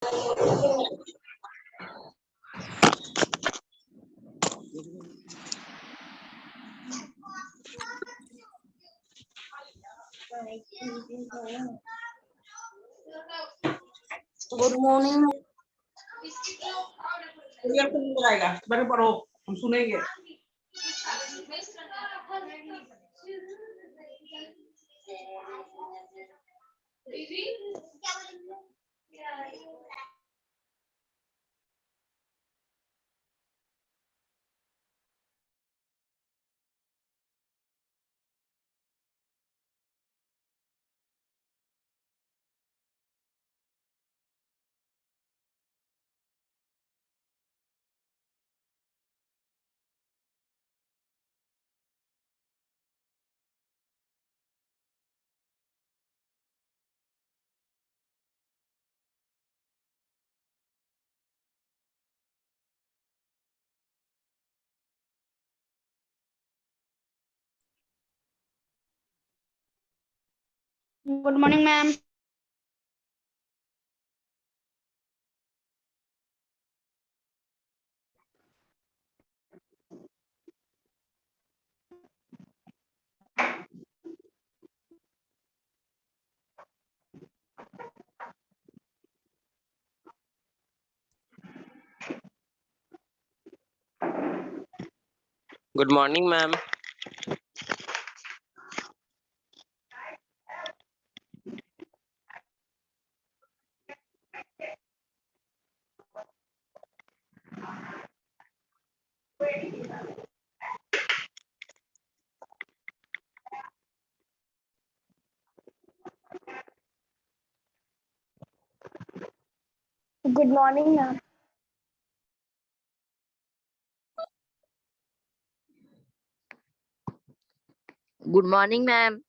Good morning. Clear तो नहीं लगाएगा, बड़े पढ़ो, हम सुनेंगे। Good morning, ma'am. Good morning, ma'am. Good morning, ma'am. Good morning, ma'am.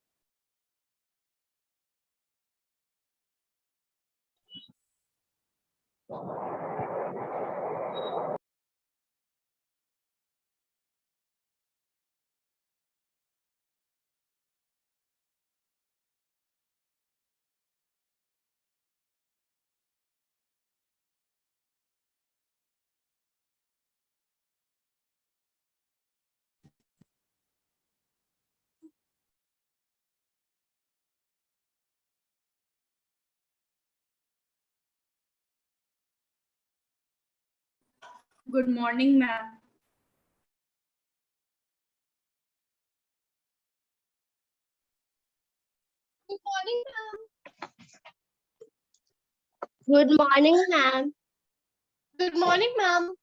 Good morning, ma'am. Good morning, ma'am. Good morning, ma'am. Good morning, ma'am.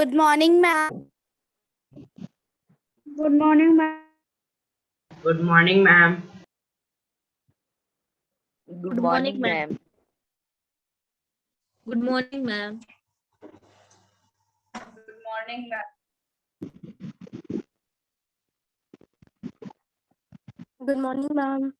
Good morning, ma'am. Good morning, ma'am. Good morning, ma'am. Good morning, ma'am. Good morning, ma'am. Good morning, ma'am. Good morning, ma'am.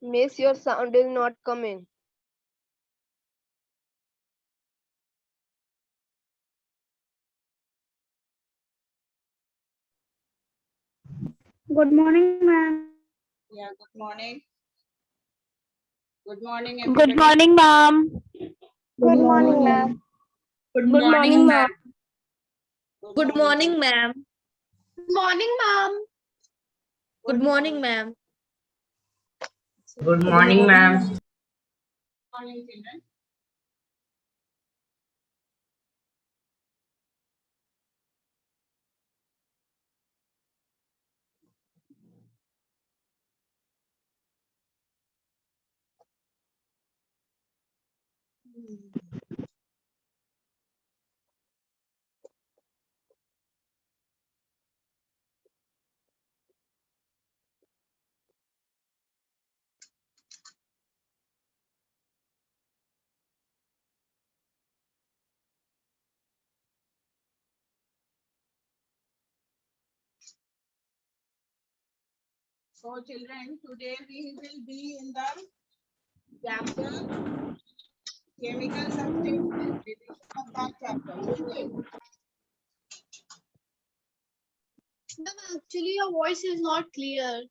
Miss, your sound is not coming. Good morning, ma'am. Yeah, good morning. Good morning, Good everybody. morning, ma'am. Good morning, ma'am. Good Good morning, ma'am. Good morning, ma'am. Good morning, ma'am. Good morning, ma'am. Good morning, ma'am. Morning, children. So, children, today we will be in the chapter chemical substances, revision of that chapter, isn't it? Ma'am, actually, your voice is not clear.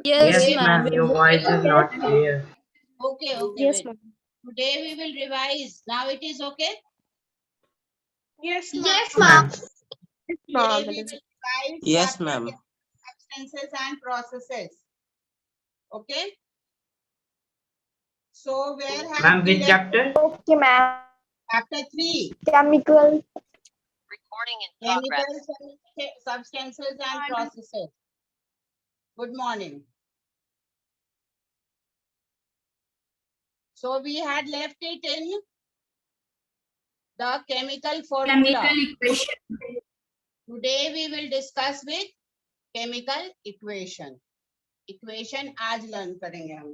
Yes, Yes, ma'am. ma'am. Your voice is not clear. Okay, Yes, wait. ma'am. Today we will revise. Now it is okay? Yes, Yes, ma'am. ma'am. Today we will revise Yes, chapter ma'am. substances and processes. Okay? So, where have Ma'am, we which left? chapter? Okay, ma'am. Chapter 3. Chemical. Chemical substances and processes. Good morning. So we had left it in the chemical formula. Chemical equation. Today we will discuss with chemical equation. Equation आज learn करेंगे हम.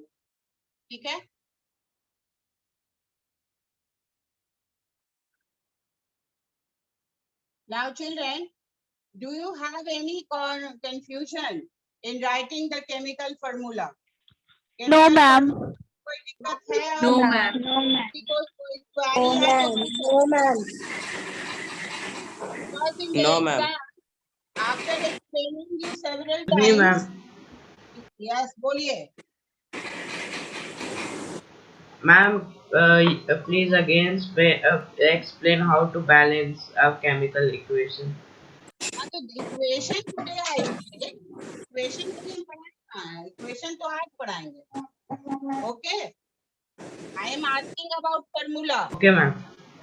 ठीक है? Now children, do you have any confusion in writing the chemical formula? No, Chemical ma'am. formula कोई दिक्कत है? No, ma'am. No, ma'am. किसी को कोई query है तो पूछो. No, ma'am. Because in the No, ma'am. exam, after explaining you several Me, times, ma'am. yes, बोलिए. Ma'am, please again explain how to balance a chemical equation. हाँ तो equation today I equation के लिए पढ़ाना equation तो आज पढ़ाएंगे okay I am asking about formula Okay, ma'am.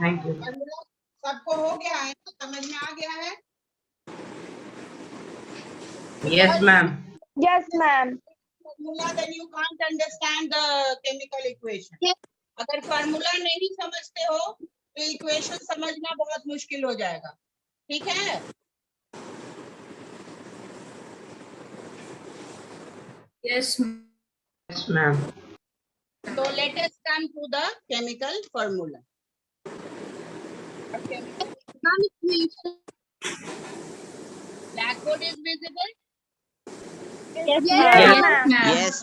Thank you. Formula सबको हो गया है तो समझ में आ गया है Yes, ma'am. Yes, ma'am. Formula then you can't understand the chemical equation अगर फार्मूला नहीं समझते हो तो इक्वेशन समझना बहुत मुश्किल हो जाएगा ठीक है Yes, ma'am. Yes, ma'am. so let us come to the chemical formula chemical equation blackboard is visible Yes, Yes. ma'am. Yes.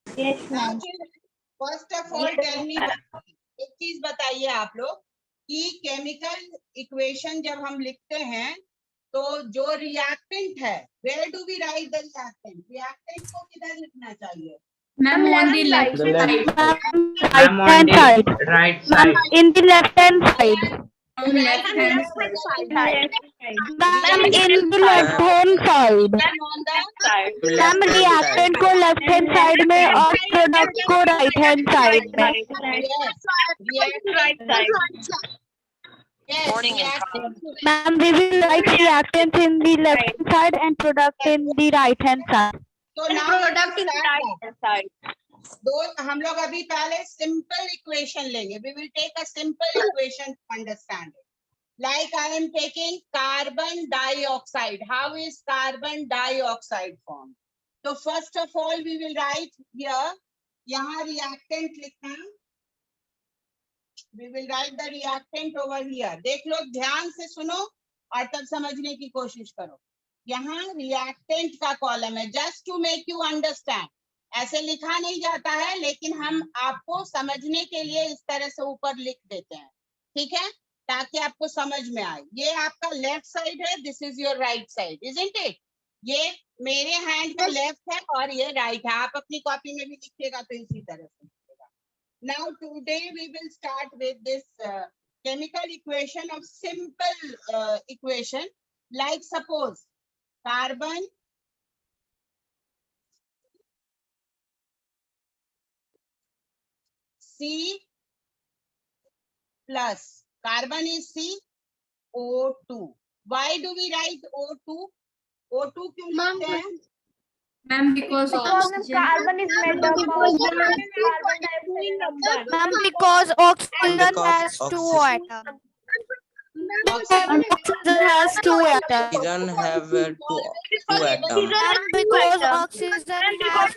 Yes, ma'am. First of all tell me एक चीज बताइए आप लोग कि केमिकल इक्वेशन जब हम लिखते हैं तो जो रिएक्टेंट है, where do we write the reactant? Reactant को किधर लिखना चाहिए? Ma'am, on the left The left side. Ma'am, on the right side. In the left hand side. On left hand side. Ma'am, in the left hand side. On the ma'am reactant को left hand side में और product को right hand side में. Ma'am we will write reactants in the left hand side and product in the right hand side. तो product in right hand side. दो हम लोग अभी पहले सिंपल इक्वेशन लेंगे. We will take a simple equation to understand it. Like I am taking carbon dioxide. How is carbon dioxide formed? So first of all, we will write here. यहाँ reactant लिखना. We will write the reactant over here. देख लो, ध्यान से सुनो और तब समझने की कोशिश करो. यहाँ reactant का कॉलम है. Just to make you understand. ऐसे लिखा नहीं जाता है, लेकिन हम आपको समझने के लिए इस तरह से ऊपर लिख देते हैं. ठीक है, ताकि आपको समझ में आए. ये आपका लेफ्ट साइड है, this is your right side, isn't it? ये मेरे हैंड का लेफ्ट है और ये राइट है. आप अपनी कॉपी में भी लिखिएगा तो इसी तरह से लिखिएगा. Now today we will start with this chemical equation of simple equation. Like suppose carbon C plus carbon is CO2. Why do we write O2? O2 क्यों लिखते हैं? Ma'am, because oxygen. Carbon is made up of carbon dioxide number. Ma'am because oxygen has two atoms. Oxygen has two atoms. Oxygen have two atoms. Ma'am because oxygen has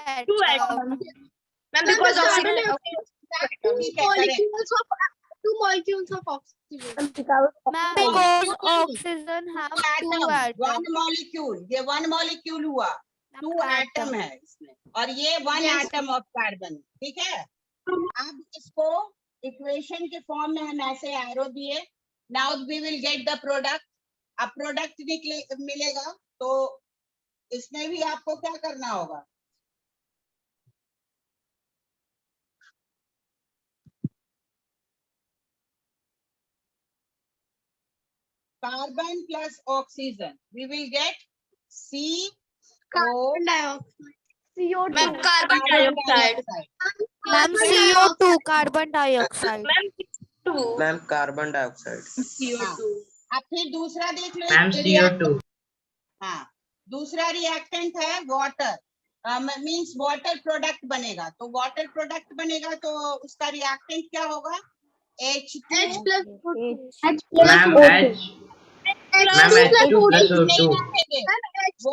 two atoms. Ma'am, because two molecules of oxygen. Ma'am because oxygen has two One atoms. molecule. ये one molecule हुआ. Two atom है इसमें. और ये one atom of carbon. ठीक है? अब इसको इक्वेशन के फॉर्म में हम ऐसे एरो दिए. Now we will get the product. अब प्रोडक्ट मिलेगा तो इसमें भी आपको क्या करना होगा? Carbon plus oxygen, we will get Carbon dioxide. CO2. Ma'am carbon dioxide. Ma'am CO2 carbon dioxide. Ma'am, carbon dioxide. CO2. अब फिर दूसरा देख लो. Ma'am, CO2. हाँ, दूसरा रिएक्टेंट है वाटर. मींस वाटर प्रोडक्ट बनेगा. तो वाटर प्रोडक्ट बनेगा तो उसका रिएक्टेंट क्या होगा? H2 H plus Ma'am, H2 plus O2. वो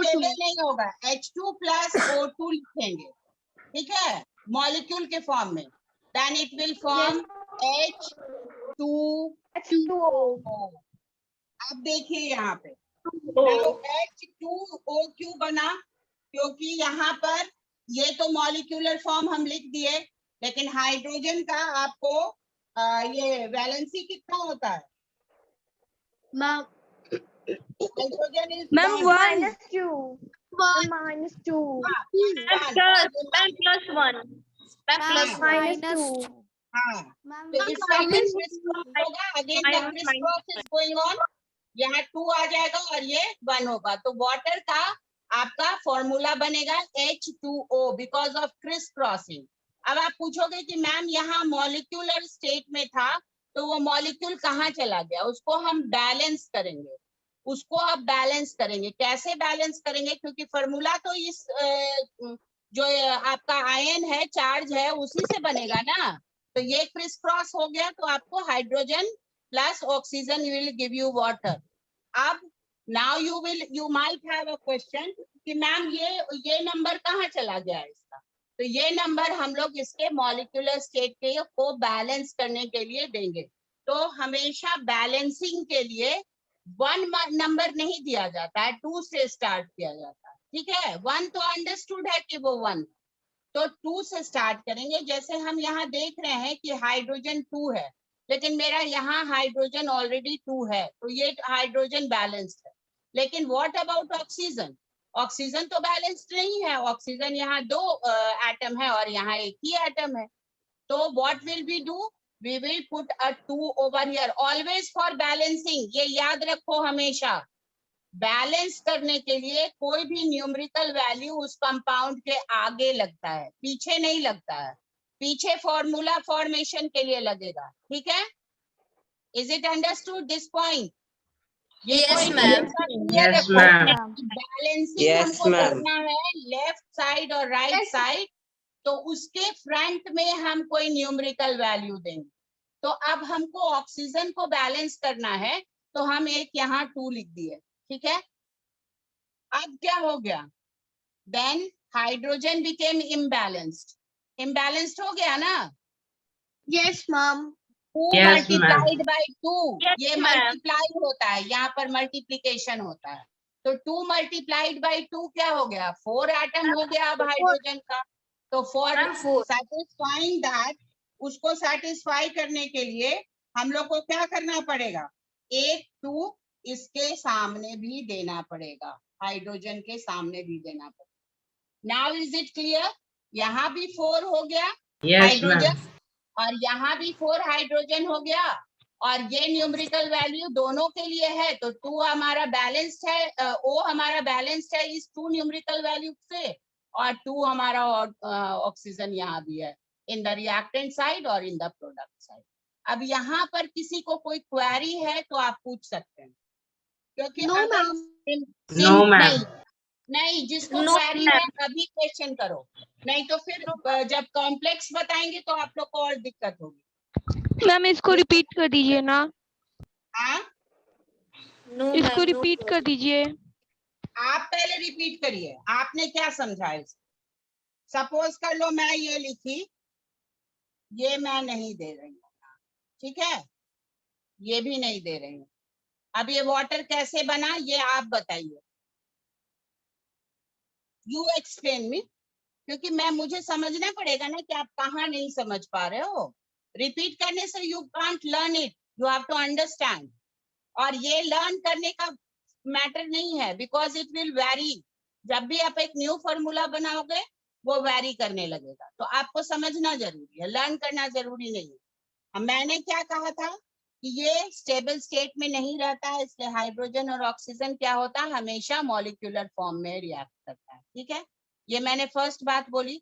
नहीं होगा. H2 plus O2 लिखेंगे. ठीक है, मॉलिक्यूल के फॉर्म में. Then it will form H2O. अब देखिए यहाँ पे H2O क्यों बना? क्योंकि यहाँ पर ये तो मॉलिक्यूलर फॉर्म हम लिख दिए, लेकिन हाइड्रोजन का आपको ये वैलेंसी कितना होता है? Ma'am, hydrogen is -2. -2. -1. हाँ, Ma'am तो इसका criss cross होगा. Again the criss cross is going on. यहाँ 2 आ जाएगा और ये 1 होगा. तो वाटर का आपका फॉर्मूला बनेगा H2O because of Chris crossing. अब आप पूछोगे कि मैम यहाँ मॉलिक्यूलर स्टेट में था तो वो मॉलिक्यूल कहाँ चला गया? उसको हम बैलेंस करेंगे. उसको आप बैलेंस करेंगे. कैसे बैलेंस करेंगे? क्योंकि फॉर्मूला तो इस जो आपका आयन है, चार्ज है, उसी से बनेगा ना. तो ये क्रिस क्रॉस हो गया तो आपको hydrogen plus oxygen will give you water. अब now you might have a question कि मैम ये नंबर कहाँ चला गया है इसका? तो ये नंबर हम लोग इसके मॉलिक्यूलर स्टेट के को बैलेंस करने के लिए देंगे. तो हमेशा बैलेंसिंग के लिए 1 नंबर नहीं दिया जाता है, 2 से स्टार्ट किया जाता है. ठीक है, 1 तो अंडरस्टूड है कि वो 1, तो 2 से स्टार्ट करेंगे. जैसे हम यहाँ देख रहे हैं कि हाइड्रोजन 2 है, लेकिन मेरा यहाँ हाइड्रोजन ऑलरेडी 2 है, तो ये हाइड्रोजन बैलेंस्ड है। लेकिन व्हाट अबाउट ऑक्सीजन? ऑक्सीजन तो बैलेंस्ड नहीं है, ऑक्सीजन यहाँ 2 एटम है और यहाँ एक ही एटम है। तो what will we do? We will put a 2 over here, always for balancing. ये याद रखो हमेशा, बैलेंस करने के लिए कोई भी न्यूमेरिकल वैल्यू उस कंपाउंड के आगे लगता है, पीछे नहीं लगता है। पीछे फॉर्मूला फॉर्मेशन के लिए लगेगा, ठीक है? Is it understood this point? Yes, ma'am. Yes, ma'am. Balancing Yes, हमको ma'am. करना है लेफ्ट साइड और राइट साइड, तो उसके फ्रंट में हम कोई न्यूमेरिकल वैल्यू देंगे। तो अब हमको ऑक्सीजन को बैलेंस करना है, तो हम एक यहाँ 2 लिख दिए, ठीक है? अब क्या हो गया? Then hydrogen became imbalanced. Imbalanced हो गया ना? Yes, ma'am. 2 Yes, multiplied by 2, Yes, ये ma'am. मल्टीप्लाई होता है, यहाँ पर मल्टीप्लीकेशन होता है। तो 2 मल्टीप्लाइड बाय 2 क्या हो गया? 4 एटम हो गया अब हाइड्रोजन का। तो फॉर Ma'am, 4. सेटिस्फाइंग दैट, उसको सेटिस्फाई करने के लिए हम लोग को क्या करना पड़ेगा? एक 2 इसके सामने भी देना पड़ेगा, हाइड्रोजन के सामने भी देना पड़ेगा। Now is it clear? यहाँ भी 4 हो गया Yes, हाइड्रोजन, ma'am. और यहाँ भी 4 हाइड्रोजन हो गया, और ये न्यूमेरिकल वैल्यू दोनों के लिए है। तो 2 हमारा बैलेंस्ड है, O हमारा बैलेंस्ड है इस 2 न्यूमेरिकल वैल्यू से, और 2 हमारा ऑक्सीजन यहाँ भी है इन द रिएक्टेंट साइड और इन द प्रोडक्ट साइड। अब यहाँ पर किसी को कोई क्वेरी है तो आप पूछ सकते हैं, क्योंकि No, अगर ma'am. No, ma'am. नहीं, जिसको No, क्वेरी है अभी क्वेश्चन करो, नहीं तो फिर जब कॉम्प्लेक्स बताएंगे तो आप लोग को और दिक्कत होगी। मैम इसको रिपीट कर दीजिए ना, हाँ, No, इसको ma'am. रिपीट कर दीजिए। आप पहले रिपीट करिए, आपने क्या समझा इसे? सपोज कर लो मैं ये लिखी, ये मैं नहीं दे रही हूँ, ठीक है? ये भी नहीं दे रही हूँ। अब ये वाटर कैसे बना ये आप बताइए, यू एक्सप्लेन मी, क्योंकि मुझे समझना पड़ेगा ना कि आप कहाँ नहीं समझ पा रहे हो। रिपीट करने से you can't learn it, you have to understand. और ये लर्न करने का मैटर नहीं है, बिकॉज इट विल वेरी। जब भी आप एक न्यू फॉर्मूला बनाओगे वो वेरी करने लगेगा, तो आपको समझना जरूरी है, लर्न करना जरूरी नहीं है। अब मैंने क्या कहा था कि ये स्टेबल स्टेट में नहीं रहता है, इसलिए हाइड्रोजन और ऑक्सीजन क्या होता है, हमेशा मॉलिक्यूलर फॉर्म में रिएक्ट करता है, ठीक है? ये मैंने फर्स्ट बात बोली।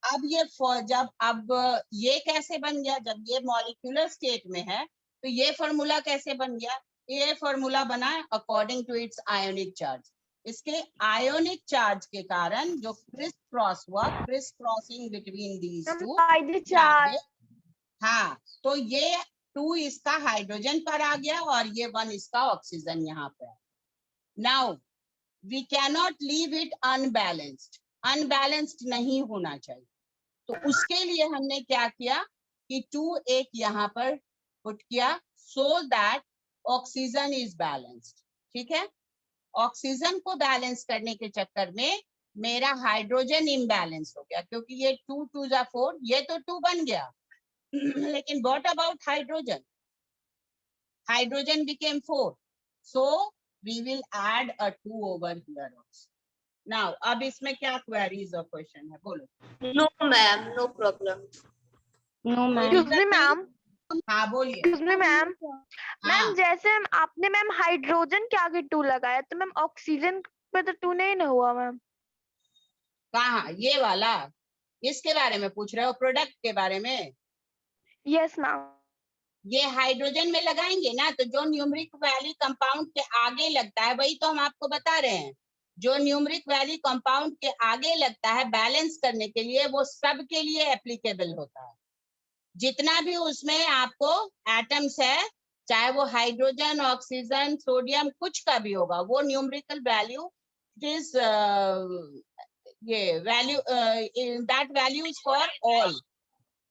अब ये जब अब ये कैसे बन गया? जब ये मॉलिक्यूलर स्टेट में है तो ये फॉर्मूला कैसे बन गया? ये फॉर्मूला बना according to its ionic charge. इसके आयोनिक चार्ज के कारण जो क्रिस क्रॉस हुआ, criss crossing between these two, हाँ, तो ये 2 इसका हाइड्रोजन पर आ गया और ये 1 इसका ऑक्सीजन यहाँ पे। Now we cannot leave it unbalanced, unbalanced नहीं होना चाहिए। तो उसके लिए हमने क्या किया कि 2 एक यहाँ पर पुट किया, so that oxygen is balanced, ठीक है? ऑक्सीजन को बैलेंस करने के चक्कर में मेरा हाइड्रोजन इम्बैलेंस हो गया, क्योंकि ये 2 2 जा 4, ये तो 2 बन गया लेकिन what about hydrogen? Hydrogen became 4, so we will add a 2 over here also. Now अब इसमें क्या queries और question है, बोलो। No, ma'am. No problem. No Excuse me, ma'am, हाँ बोलिए। Excuse me ma'am. हाँ, मैम जैसे आपने मैम हाइड्रोजन के आगे 2 लगाया, तो मैम ऑक्सीजन पे तो 2 नहीं ना हुआ मैम। कहाँ? ये वाला, इसके बारे में पूछ रहे हो, प्रोडक्ट के बारे में? Yes ma'am. ये हाइड्रोजन में लगाएंगे ना, तो जो न्यूमरिक वैल्यू कंपाउंड के आगे लगता है वही तो हम आपको बता रहे हैं। जो न्यूमरिक वैल्यू कंपाउंड के आगे लगता है बैलेंस करने के लिए, वो सब के लिए एप्लीकेबल होता है। जितना भी उसमें आपको एटम्स है, चाहे वो हाइड्रोजन, ऑक्सीजन, सोडियम, कुछ का भी होगा, वो न्यूमरिकल वैल्यू इज ये value, that value is for all,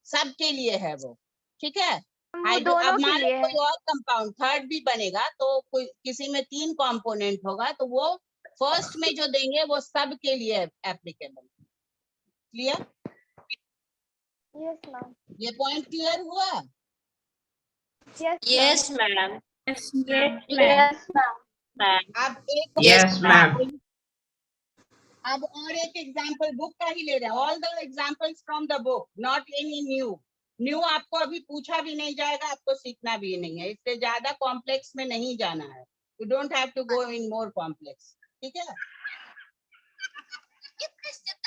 सब के लिए है वो, ठीक है? वो दोनों अब के मान लो लिए है। कोई और कंपाउंड थर्ड भी बनेगा, तो कोई किसी में 3 कंपोनेंट होगा, तो वो फर्स्ट में जो देंगे वो सब के लिए एप्लीकेबल। क्लियर? Yes ma'am. ये पॉइंट क्लियर हुआ? Yes, ma'am. Yes, Ma'am. अब एक Yes, ma'am. अब और एक एग्जाम्पल बुक का ही ले रहे हैं, all the examples from the book, not any new आपको अभी पूछा भी नहीं जाएगा, आपको सीखना भी नहीं है, इससे ज्यादा कॉम्प्लेक्स में नहीं जाना है, you don't have to go in more complex, ठीक है।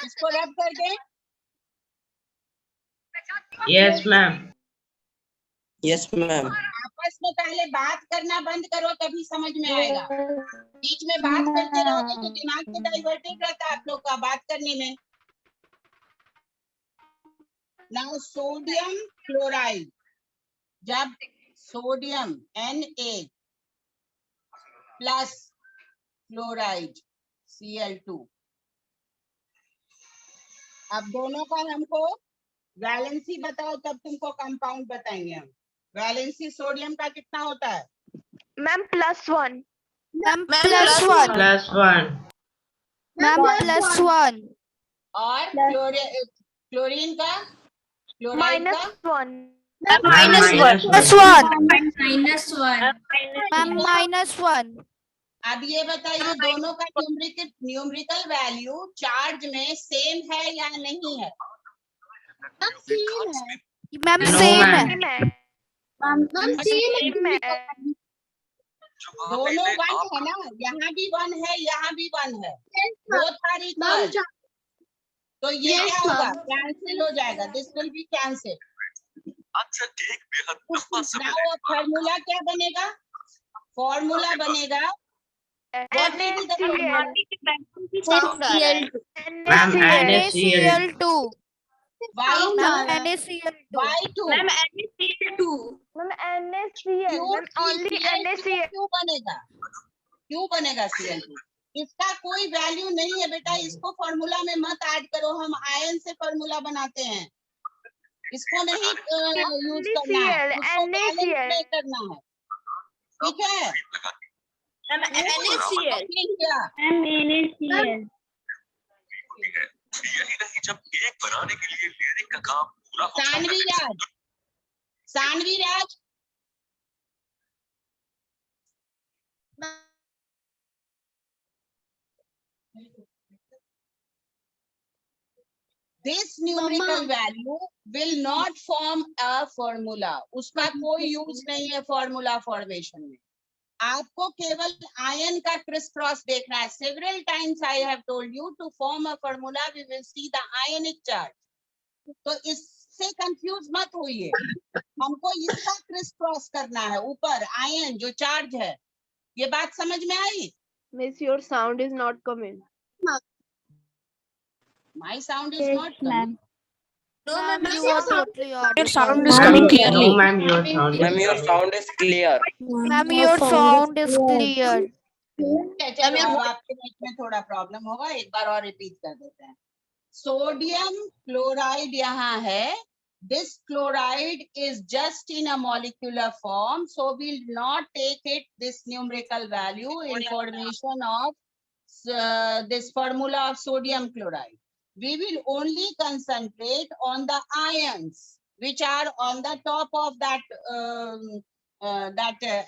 इसको रब कर दें। Yes, ma'am. Yes, ma'am. आपस में पहले बात करना बंद करो, तभी समझ में आएगा। बीच में बात करते रहोगे तो दिमाग तो डाइवर्टेड रहता है आप लोग का बात करने में। नाउ सोडियम क्लोराइड, जब sodium Na plus chloride Cl2, अब दोनों का हमको वैलेंसी बताओ, तब तुमको कंपाउंड बताएंगे हम। वैलेंसी सोडियम का कितना होता है? मैम +1। Ma'am, +1. +1. Ma'am, +1. और क्लोरीन का, क्लोराइड का -1। Ma'am, +1. Ma'am, -1. अब ये बताइए दोनों का न्यूमेरिकल वैल्यू चार्ज में सेम है या नहीं है? Ma'am, No, same ma'am. है. सेम है। दोनों वन है ना, यहाँ भी वन है, यहाँ भी वन है, बोथ आर इक्वल, तो ये क्या होगा? कैंसिल हो जाएगा, this will be cancel. Now formula क्या बनेगा? फॉर्मूला बनेगा NaCl। Ma'am, NaCl। NaCl2. Ma'am, Y2, NaCl2. Y2 ma'am NaCl। Ma'am only NaCl। क्यों बनेगा Cl2? इसका कोई वैल्यू नहीं है बेटा, इसको फॉर्मूला में मत ऐड करो, हम आयन से फॉर्मूला बनाते हैं, इसको नहीं यूज करना है, उसको बैलेंस नहीं करना है, ठीक है। NaCl। Saanvi Raj, this numerical value will not form a formula, उसका कोई यूज नहीं है फॉर्मूला फॉर्मेशन में, आपको केवल आयन का क्रिस क्रॉस देखना है। Several times I have told you to form a formula we will see the ionic charge, तो इससे कंफ्यूज मत होइए, हमको इसका क्रिस क्रॉस करना है, ऊपर आयन जो चार्ज है, ये बात समझ में आई? Miss, your sound is not coming. My sound is not coming. No, Ma'am, ma'am. you are totally audible. No, ma'am, your sound Ma'am, your sound is clear. Ma'am, your sound is clear. चलो अब आपके net में थोड़ा problem होगा, एक बार और repeat कर देते हैं। सोडियम क्लोराइड यहाँ है, this chloride is just in a molecular form, so we'll not take it this numerical value in formation of this formula of sodium chloride. We will only concentrate on the ions which are on the top of that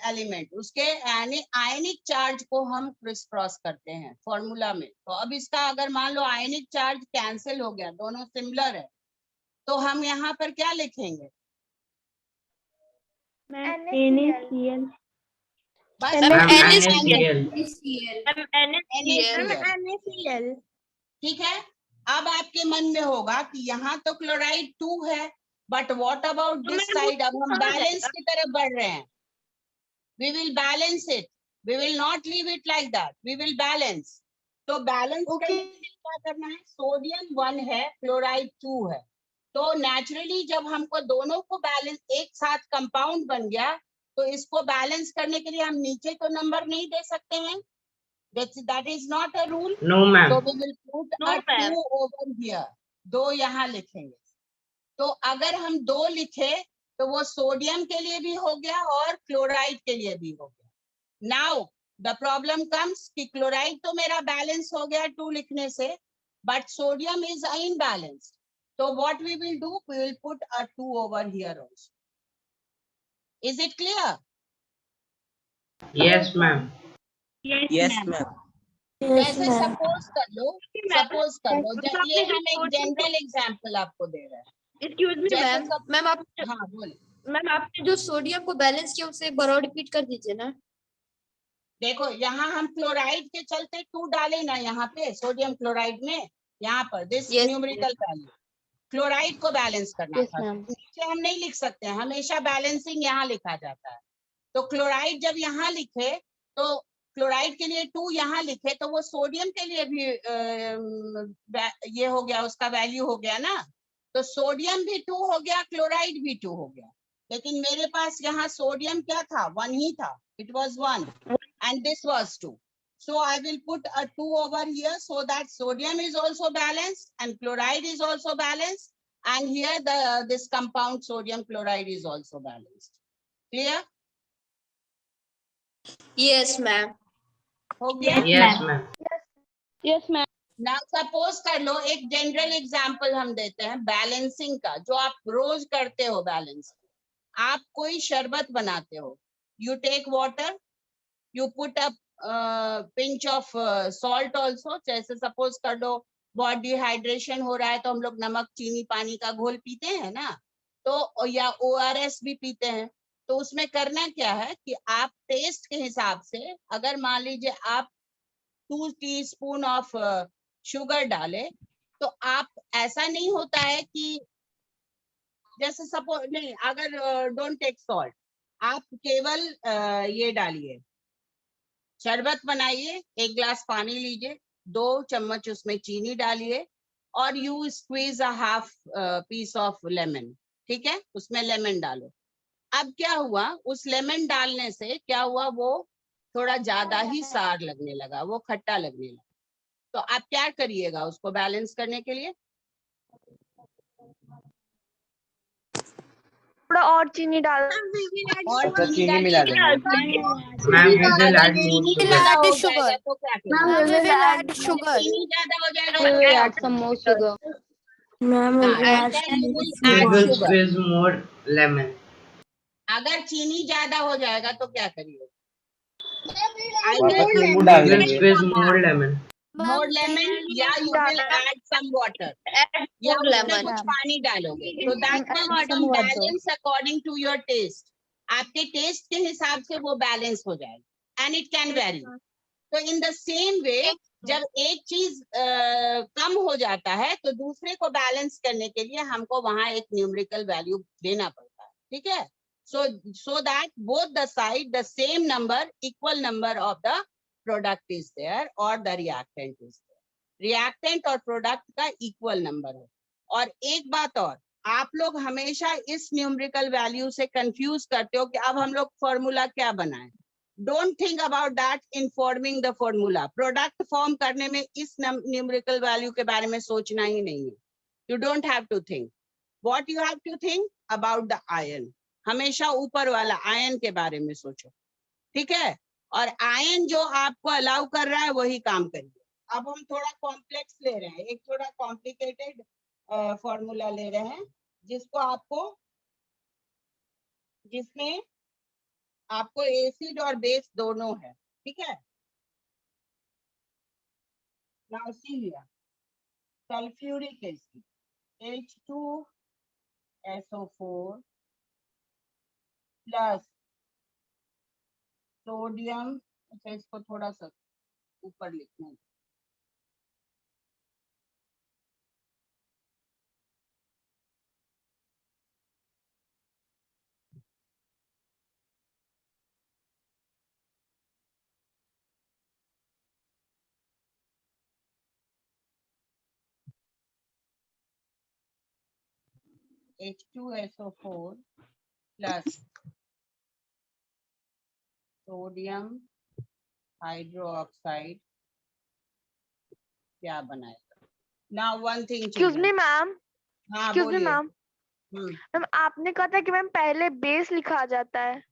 element, उसके आयनिक charge को हम criss cross करते हैं formula में। तो अब इसका अगर मान लो आयनिक चार्ज कैंसिल हो गया, दोनों सिमिलर है, तो हम यहाँ पर क्या लिखेंगे? NaCl। बस NaCl। ठीक है। अब आपके मन में होगा कि यहाँ तो क्लोराइड 2 है, but what about this side? अब हम बैलेंस की तरफ बढ़ रहे हैं, we will balance it, we will not leave it like that, we will balance. तो बैलेंस करने के लिए क्या करना है? सोडियम 1 है, क्लोराइड 2 है, तो नेचुरली जब हमको दोनों को बैलेंस, एक साथ कंपाउंड बन गया, तो इसको बैलेंस करने के लिए हम नीचे तो नंबर नहीं दे सकते हैं, that is not a rule. No, ma'am. So we will put a 2 over here, 2 यहाँ लिखेंगे। तो अगर हम 2 लिखे तो वो सोडियम के लिए भी हो गया और क्लोराइड के लिए भी हो गया। नाउ द प्रॉब्लम कम्स कि क्लोराइड तो मेरा बैलेंस हो गया 2 लिखने से, बट सोडियम इज इनबैलेंस्ड, तो what we will do, we will put a 2 over here also. Is it clear? Yes, ma'am. Yes, ma'am. जैसे सपोज कर लो ये हम एक जनरल एग्जांपल आपको दे रहे हैं। एक्सक्यूज मी जैसे मैम, मैम आप हाँ बोले। मैम आपने जो सोडियम को बैलेंस किया उसे एक बार और रिपीट कर दीजिए ना। देखो यहाँ हम क्लोराइड के चलते 2 डाले ना, यहाँ पे सोडियम क्लोराइड में, यहाँ पर this Yes, numerical value chloride को बैलेंस करना Yes, था। ma'am. नीचे हम नहीं लिख सकते हैं, हमेशा बैलेंसिंग यहाँ लिखा जाता है। तो क्लोराइड जब यहाँ लिखे तो क्लोराइड के लिए 2 यहाँ लिखे तो वो सोडियम के लिए भी ये हो गया, उसका वैल्यू हो गया ना। तो सोडियम भी 2 हो गया, क्लोराइड भी 2 हो गया। लेकिन मेरे पास यहाँ सोडियम क्या था, 1 ही था, it was 1 and this was 2. So I will put a 2 over here so that sodium is also balanced and chloride is also balanced, and here this compound sodium chloride is also balanced. Clear? Yes, ma'am. हो गया? Yes, ma'am. Yes, ma'am. Now suppose कर लो, एक general example हम देते हैं balancing का, जो आप रोज करते हो बैलेंस। आप कोई शरबत बनाते हो, you take water, you put a pinch of salt also। जैसे सपोज कर लो बहुत डिहाइड्रेशन हो रहा है तो हम लोग नमक चीनी पानी का घोल पीते हैं ना, तो या ORS भी पीते हैं। तो उसमें करना क्या है कि आप टेस्ट के हिसाब से, अगर मान लीजिए आप 2 टीस्पून ऑफ शुगर डाले, तो आप ऐसा नहीं होता है कि जैसे सपोज नहीं, अगर डोंट टेक सॉल्ट, आप केवल ये डालिए, शरबत बनाइए, 1 ग्लास पानी लीजिए, 2 चम्मच उसमें चीनी डालिए और you squeeze a half piece of lemon. ठीक है, उसमें लेमन डालो। अब क्या हुआ, उस लेमन डालने से क्या हुआ, वो थोड़ा ज्यादा ही सार लगने लगा, वो खट्टा लगने लगा। तो आप क्या करिएगा उसको बैलेंस करने के लिए? थोड़ा और चीनी डाल। और चीनी मिला देंगे। Ma'am, we will add more चीनी sugar. ज्यादा हो जाएगा तो क्या करेंगे? we will add sugar. चीनी ज्यादा हो जाएगा We तो will क्या add some more sugar. हाँ, and then you will We add will sugar। squeeze more lemon. अगर चीनी ज्यादा हो जाएगा तो क्या करिए? We will squeeze more lemon. more lemon या you will add some water या more उसमें lemon. कुछ पानी डालोगे, तो that will become balance according to your taste। आपके टेस्ट के हिसाब से वो बैलेंस हो जाएगा and it can vary। तो in the same way जब एक चीज कम हो जाता है तो दूसरे को बैलेंस करने के लिए हमको वहां एक न्यूमेरिकल वैल्यू देना पड़ता है। ठीक है, so that both the side the same number, equal number of the product is there or the reactant is there। reactant और product का equal number है। और एक बात और, आप लोग हमेशा इस न्यूमेरिकल वैल्यू से कंफ्यूज करते हो कि अब हम लोग फॉर्मूला क्या बनाएं। Don't think about that in forming the formula. Product form करने में इस न्यूमेरिकल वैल्यू के बारे में सोचना ही नहीं है। You don't have to think. What you have to think about the ion. हमेशा ऊपर वाला आयन के बारे में सोचो। ठीक है, और आयन जो आपको अलाउ कर रहा है वही काम करिए। अब हम थोड़ा कॉम्प्लेक्स ले रहे हैं, एक थोड़ा कॉम्प्लिकेटेड फॉर्मूला ले रहे हैं जिसमें आपको एसिड और बेस दोनों है। ठीक है, now see here, sulphuric acid H2SO4 plus sodium. अच्छा, इसको थोड़ा सा ऊपर लिखना है। H2SO4 प्लस सोडियम हाइड्रोक्साइड क्या बनाएगा? Now one thing, excuse me ma'am, हाँ एक्सक्यूज मी बोलिए। मैम। मैम आपने कहा था कि मैम पहले बेस लिखा जाता है।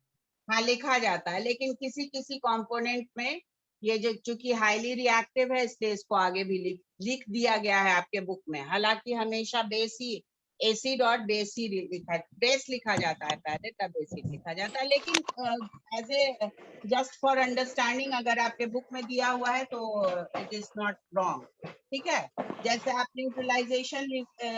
हाँ लिखा जाता है, लेकिन किसी किसी कंपोनेंट में ये जो चूंकि हाईली रिएक्टिव है इसलिए इसको आगे भी लिख दिया गया है आपके बुक में। हालांकि हमेशा बेस ही एसिड और बेसिड लिखा, बेस लिखा जाता है पहले, तब एसिड लिखा जाता है। लेकिन as a just for understanding अगर आपके बुक में दिया हुआ है तो इट इज नॉट रॉन्ग, ठीक है। जैसे आप न्यूट्रलाइजेशन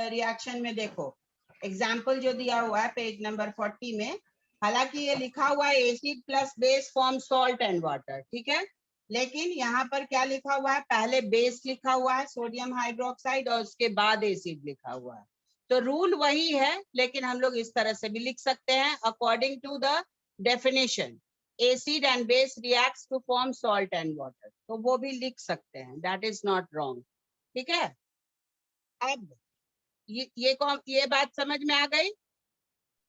रिएक्शन में देखो, एग्जाम्पल जो दिया हुआ है पेज नंबर 40 में, हालांकि ये लिखा हुआ है acid plus base form salt and water, ठीक है, लेकिन यहाँ पर क्या लिखा हुआ है, पहले बेस लिखा हुआ है सोडियम हाइड्रोक्साइड और उसके बाद एसिड लिखा हुआ है। तो रूल वही है, लेकिन हम लोग इस तरह से भी लिख सकते हैं, according to the definition acid and base reacts to form salt and water, तो वो भी लिख सकते हैं, दैट इज नॉट रॉन्ग, ठीक है। अब ये बात समझ में आ गई?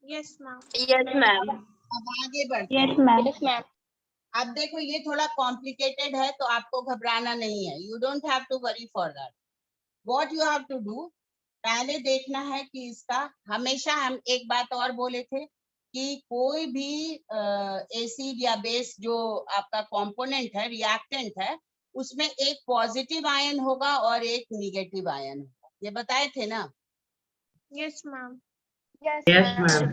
Yes ma'am. Yes, ma'am. अब आगे बढ़ते Yes, हैं। ma'am. Yes, ma'am. अब देखो ये थोड़ा कॉम्प्लिकेटेड है, तो आपको घबराना नहीं है, you don't have to worry for that. What you have to do, पहले देखना है कि इसका, हमेशा हम एक बात और बोले थे कि कोई भी एसिड या बेस जो आपका कंपोनेंट है, रिएक्टेंट है, उसमें एक पॉजिटिव आयन होगा और एक निगेटिव आयन होगा, ये बताए थे ना? Yes ma'am. Yes, Yes, ma'am. ma'am.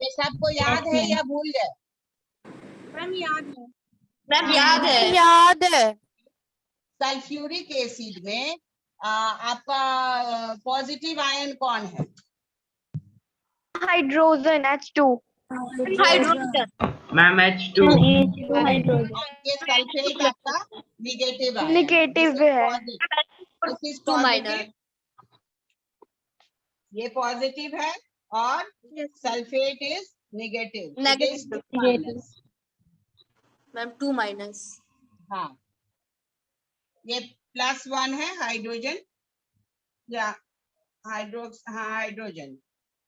ये सबको याद है या भूल गए? मैम याद है। Ma'am, याद है. सल्फ्यूरिक एसिड में आपका पॉजिटिव आयन कौन है? Hydrogen H2. Hydrogen. Ma'am, H2. ये सल्फेट आपका निगेटिव आयन, Negative है। दिस इज पॉजिटिव, ये पॉजिटिव है और sulphate is negative. Negative. Ma'am 2-. हाँ, ये +1 है हाइड्रोजन या हाइड्रोजन।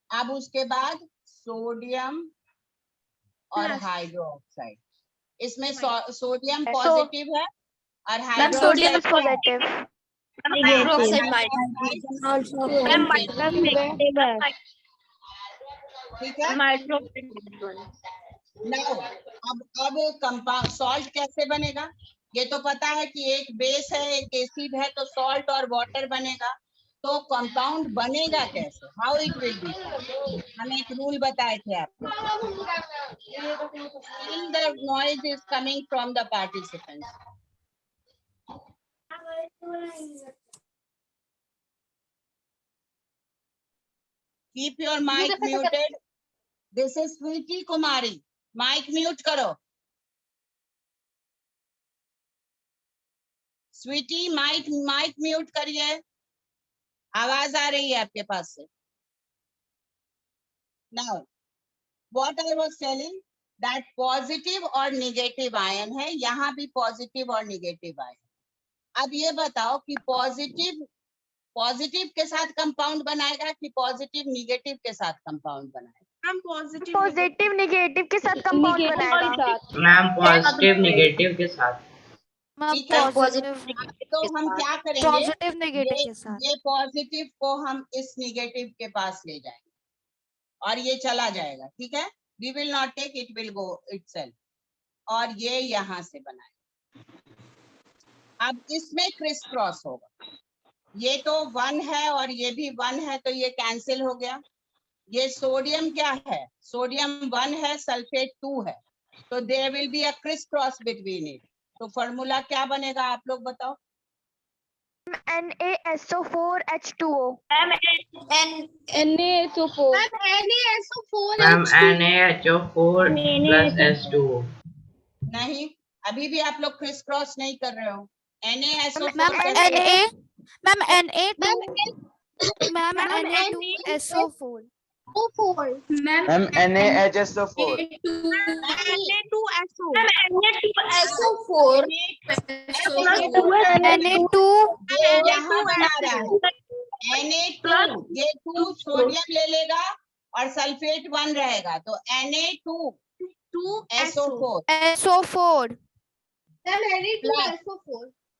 अब उसके बाद सोडियम और हाइड्रोक्साइड, इसमें सोडियम पॉजिटिव है और Sodium हाइड्रोक्साइड is positive. ठीक है। नाउ अब कंपाउंड सॉल्ट कैसे बनेगा? ये तो पता है कि एक बेस है एक एसिड है, तो सॉल्ट और वाटर बनेगा। तो कंपाउंड बनेगा कैसे? How it will be? हम एक रूल बताए थे आपको। Still the noise is coming from the participants. Keep your mic muted. This is Sweetie Kumari. Mic mute करो। स्वीटी माइक म्यूट करिए, आवाज आ रही है आपके पास से। Now, what I was telling that positive और निगेटिव आयन है, यहाँ भी पॉजिटिव और निगेटिव आयन। अब ये बताओ कि पॉजिटिव के साथ कंपाउंड बनाएगा कि पॉजिटिव निगेटिव के साथ कंपाउंड बनाएगा? मैम पॉजिटिव पॉजिटिव निगेटिव के साथ कंपाउंड बनाएगा। मैम, पॉजिटिव नेगेटिव के साथ। ठीक है, तो हम क्या करेंगे, पॉजिटिव नेगेटिव के साथ. ये पॉजिटिव को हम इस निगेटिव के पास ले जाएंगे और ये चला जाएगा, ठीक है। We will not take, it will go itself, और ये यहाँ से बनाएगा। अब इसमें क्रिस क्रॉस होगा, ये तो 1 है और ये भी 1 है, तो ये कैंसिल हो गया। ये सोडियम क्या है? सोडियम 1 है, सल्फेट 2 है, तो there will be a criss cross between it. तो फॉर्मूला क्या बनेगा, आप लोग बताओ। NaSO4H2O. Ma'am, NaHO4 plus H2O. नहीं, अभी भी आप लोग क्रिस क्रॉस नहीं कर रहे हो। NaSO4 Na2SO4. Ma'am, NaHSO4. Na2. यहाँ बना रहा है Na2, ये 2 सोडियम ले लेगा और सल्फेट 1 रहेगा, तो Na2SO4 SO4.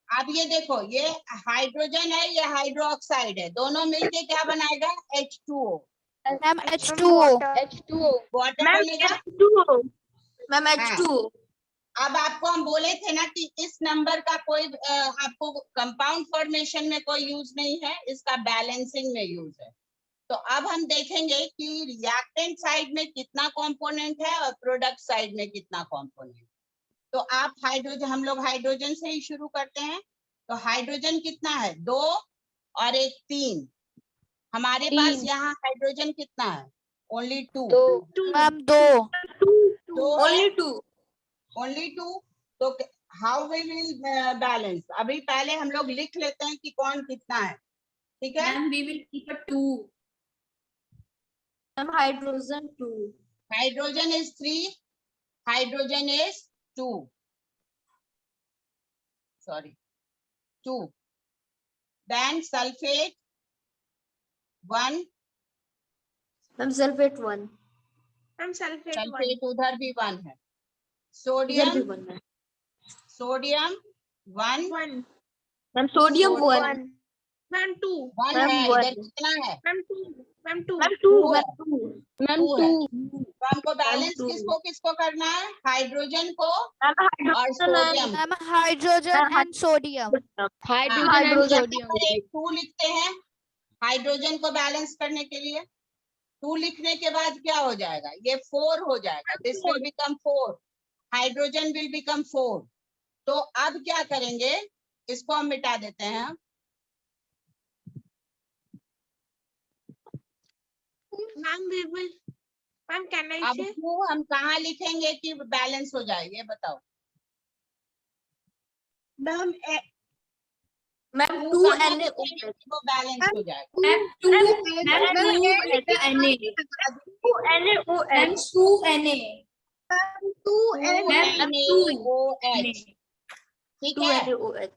अब ये देखो, ये हाइड्रोजन है, ये हाइड्रोक्साइड है, दोनों मिलके क्या बनाएगा? H2O। Ma'am H2O. वाटर बनेगा। Ma'am H2O. अब आपको हम बोले थे ना कि इस नंबर का कोई आपको कंपाउंड फॉर्मेशन में कोई यूज नहीं है, इसका बैलेंसिंग में यूज है। तो अब हम देखेंगे कि रिएक्टेंट साइड में कितना कंपोनेंट है और प्रोडक्ट साइड में कितना कंपोनेंट। तो आप हाइड्रोजन, हम लोग हाइड्रोजन से ही शुरू करते हैं। तो हाइड्रोजन कितना है? 2 और एक 3। हमारे पास यहाँ हाइड्रोजन कितना है? ओनली 2। Ma'am 2 Only 2. ओनली 2। तो हाउ वी विल बैलेंस? अभी पहले हम लोग लिख लेते हैं कि कौन कितना है, ठीक है? Ma'am, we will keep a 2. Ma'am, hydrogen 2. Hydrogen is 3, hydrogen is 2, sorry 2। Then sulphate 1, Ma'am, sulfate 1. Sulphate उधर भी 1 है। Here भी सोडियम 1 है. Sodium 1 Ma'am, sodium 1. 1 Ma'am, 2. है। इधर कितना है? Ma'am, 2. Ma'am, 2. Ma'am, 2. 2 है। Ma'am, 2 है। 2. तो हमको बैलेंस two. किसको किसको करना है? हाइड्रोजन को Ma'am, और sodium. Ma'am hydrogen and sodium. Hydrogen and यहाँ पर एक 2 लिखते हैं हाइड्रोजन को बैलेंस करने के लिए। 2 लिखने के बाद क्या हो जाएगा? ये 4 हो जाएगा। This will become 4, hydrogen will become 4। तो अब क्या करेंगे? इसको हम मिटा देते हैं। अब 2 हम कहाँ लिखेंगे कि बैलेंस हो जाए? ये बताओ। Ma'am, 2 2 कहाँ Na. लिखेंगे कि वो बैलेंस हो जाएगा? Ma'am, 2 Na. 2 NaOH, ठीक है? NaOH.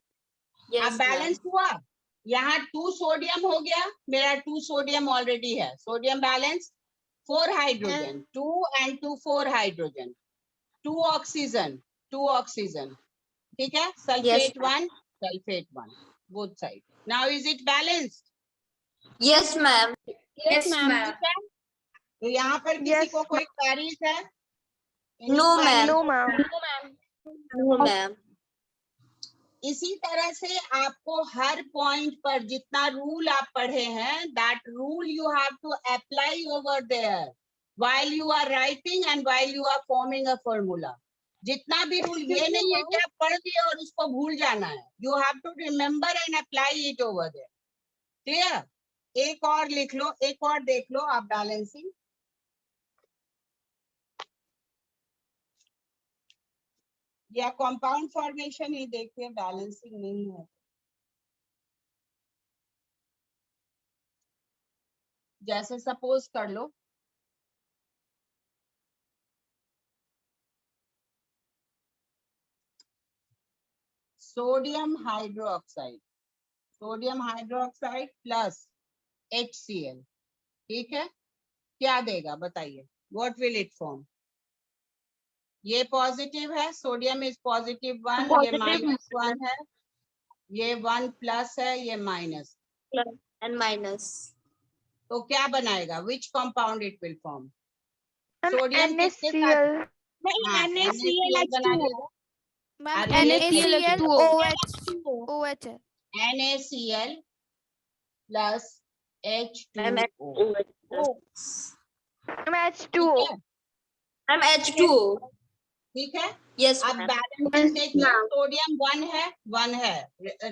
Yes, अब बैलेंस हुआ। यहाँ 2 सोडियम हो गया, मेरा 2 सोडियम ऑलरेडी है। Sodium balance. 4 hydrogen, 2 and 2 4 hydrogen, 2 oxygen, 2 oxygen, ठीक है? Sulphate 1, sulphate 1, both side. Now is it balanced? Yes, ma'am. Yes, ma'am. तो यहाँ पर किसी Yes, को कोई क्वेरीज है? No, ma'am. No, ma'am. No, ma'am. इसी तरह से आपको हर पॉइंट पर जितना रूल आप पढ़े हैं, that rule you have to apply over there while you are writing and while you are forming a formula. जितना भी रूल, ये नहीं है कि आप पढ़ लिए और उसको भूल जाना है। You have to remember and apply it over there. Clear? एक और लिख लो, एक और देख लो आप बैलेंसिंग। या कंपाउंड फॉर्मेशन ही देखिए, बैलेंसिंग नहीं है। जैसे सपोज कर लो सोडियम हाइड्रोक्साइड प्लस HCl, ठीक है? क्या देगा बताइए? What will it form? ये पॉजिटिव है, सोडियम इज पॉजिटिव 1, ये -1 है, ये 1 प्लस है, ये माइनस And minus. तो क्या बनाएगा? Which compound it will form? Ma'am, sodium किसके साथ? NaCl. हाँ, NaCl बनाएगा। Ma'am Are you NaCl OH है। NaCl plus Ma'am, H2O, Ma'am, H2O. ठीक है? Ma'am, H2O. ठीक है? Yes, अब ma'am. बैलेंसिंग देखिए, सोडियम 1 है,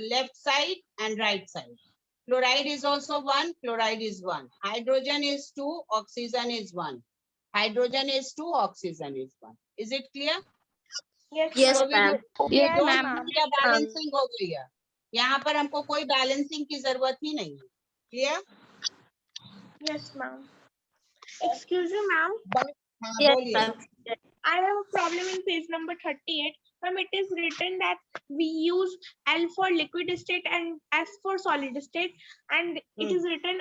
left side and right side. Chloride is also 1, chloride is 1. Hydrogen is 2, oxygen is 1. Hydrogen is 2, oxygen is 1. Is it clear? Yes, ma'am. Yes, ma'am. Balancing हो गई है। यहाँ पर हमको कोई बैलेंसिंग की जरूरत ही नहीं है। Clear? Yes, ma'am. Excuse me, ma'am. हाँ, Yes, बोलिए। ma'am. I have a problem in page number 38. Ma'am, it is written that we use L for liquid state and S for solid state, and it is written